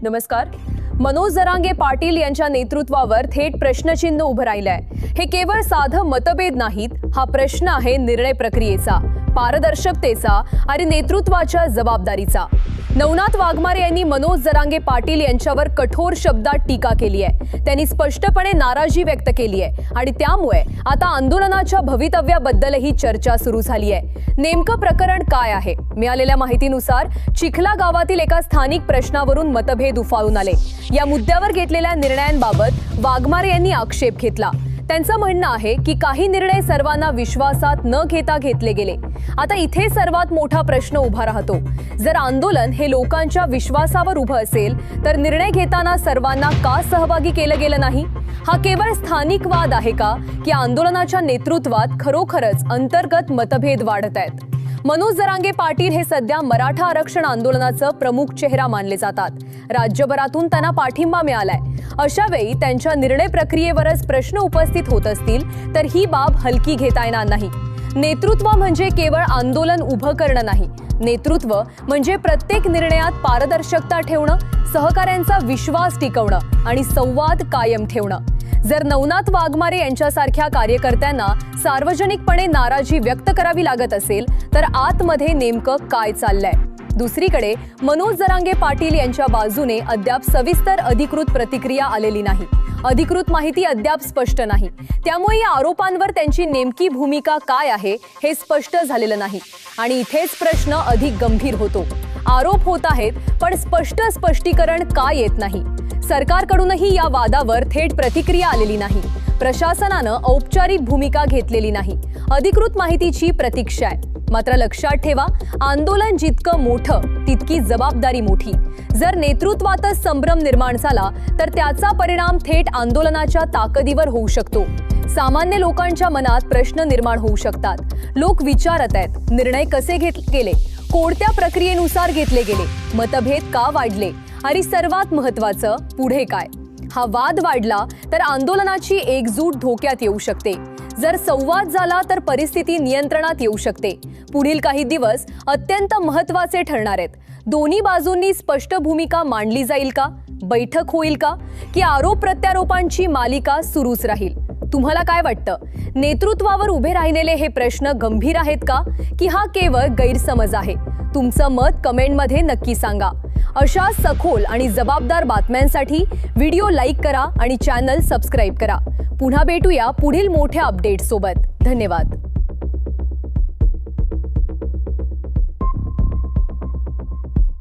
नमस्कार। मनोज जरांगे पाटील यांच्या नेतृत्वावर थेट प्रश्नचिन्ह उभं राहिलंय। हे केवळ साधं मतभेद नाहीत, हा प्रश्न आहे निर्णय प्रक्रियेचा, पारदर्शकतेचा आणि नेतृत्वाच्या जबाबदारीचा। नवनाथ वाघमारे यांनी मनोज जरांगे पाटील यांच्यावर कठोर शब्दात टीका केली आहे। त्यांनी स्पष्टपणे नाराजी व्यक्त केली आहे आणि त्यामुळे आता आंदोलनाच्या भवितव्याबद्दलही चर्चा सुरू झाली आहे। नेमकं प्रकरण काय आहे? मिळालेल्या माहितीनुसार चिखला गावातील एका स्थानिक प्रश्नावरून मतभेद उफाळून आले। या मुद्द्यावर घेतलेल्या निर्णयांबाबत वाघमारे यांनी आक्षेप घेतला। त्यांचं म्हणणं आहे की काही निर्णय सर्वांना विश्वासात न घेता घेतले गेले। आता इथे सर्वात मोठा प्रश्न उभा राहतो, जर आंदोलन हे लोकांच्या विश्वासावर उभं असेल तर निर्णय घेताना सर्वांना का सहभागी केलं गेलं नाही? हा केवळ स्थानिक वाद आहे का की आंदोलनाच्या नेतृत्वात खरोखरच अंतर्गत मतभेद वाढत आहेत? मनोज जरांगे पाटील हे सध्या मराठा आरक्षण आंदोलनाचं प्रमुख चेहरा मानले जातात। राज्यभरातून त्यांना पाठिंबा मिळालाय। अशा वेळी त्यांच्या निर्णय प्रक्रियेवरच प्रश्न उपस्थित होत असतील तर ही बाब हलकी घेता येणार नाही। नेतृत्व म्हणजे केवळ आंदोलन उभं करणं नाही, नेतृत्व म्हणजे प्रत्येक निर्णयात पारदर्शकता ठेवणं, सहकाऱ्यांचा विश्वास टिकवणं आणि संवाद कायम ठेवणं। जर नवनाथ वाघमारे यांच्यासारख्या कार्यकर्त्यांना सार्वजनिकपणे नाराजी व्यक्त करावी लागत असेल तर आतमध्ये नेमकं काय चाललंय? दुसरीकडे मनोज जरांगे पाटील यांच्या बाजूने अद्याप सविस्तर अधिकृत प्रतिक्रिया आलेली नाही। अधिकृत माहिती अद्याप स्पष्ट नाही, त्यामुळे या आरोपांवर त्यांची नेमकी भूमिका काय आहे हे स्पष्ट झालेलं नाही आणि इथेच प्रश्न अधिक गंभीर होतो। आरोप होत आहेत पण स्पष्ट स्पष्टीकरण का येत नाही? सरकारकडूनही या वादावर थेट प्रतिक्रिया आलेली नाही। प्रशासनानं औपचारिक भूमिका घेतलेली नाही। अधिकृत माहितीची प्रतीक्षा आहे। मात्र लक्षात ठेवा, आंदोलन जितकं मोठं तितकी जबाबदारी मोठी। जर नेतृत्वातच संभ्रम निर्माण झाला तर त्याचा परिणाम थेट आंदोलनाच्या ताकदीवर होऊ शकतो। सामान्य लोकांच्या मनात प्रश्न निर्माण होऊ शकतात। लोक विचारत आहेत, निर्णय कसे घेतले गेले, कोणत्या प्रक्रियेनुसार घेतले गेले, मतभेद का वाढले आणि सर्वात महत्त्वाचं पुढे काय? हा वाद वाढला तर आंदोलनाची एकजूट धोक्यात येऊ शकते। जर संवाद झाला तर परिस्थिती नियंत्रणात येऊ शकते। पुढील काही दिवस अत्यंत महत्त्वाचे ठरणार आहेत। दोन्ही बाजूंनी स्पष्ट भूमिका मांडली जाईल का? बैठक होईल का? की आरोप प्रत्यारोपांची मालिका सुरूच राहील? तुम्हाला काय वाटतं? नेतृत्वावर उभे राहिलेले हे प्रश्न गंभीर आहेत का की हा केवळ गैरसमज आहे? तुमचं मत कमेंटमध्ये नक्की सांगा। अशा सखोल आणि जबाबदार बातम्यांसाठी व्हिडिओ लाईक करा आणि चॅनल सबस्क्राईब करा। पुन्हा भेटूया पुढील मोठ्या अपडेट सोबत। धन्यवाद।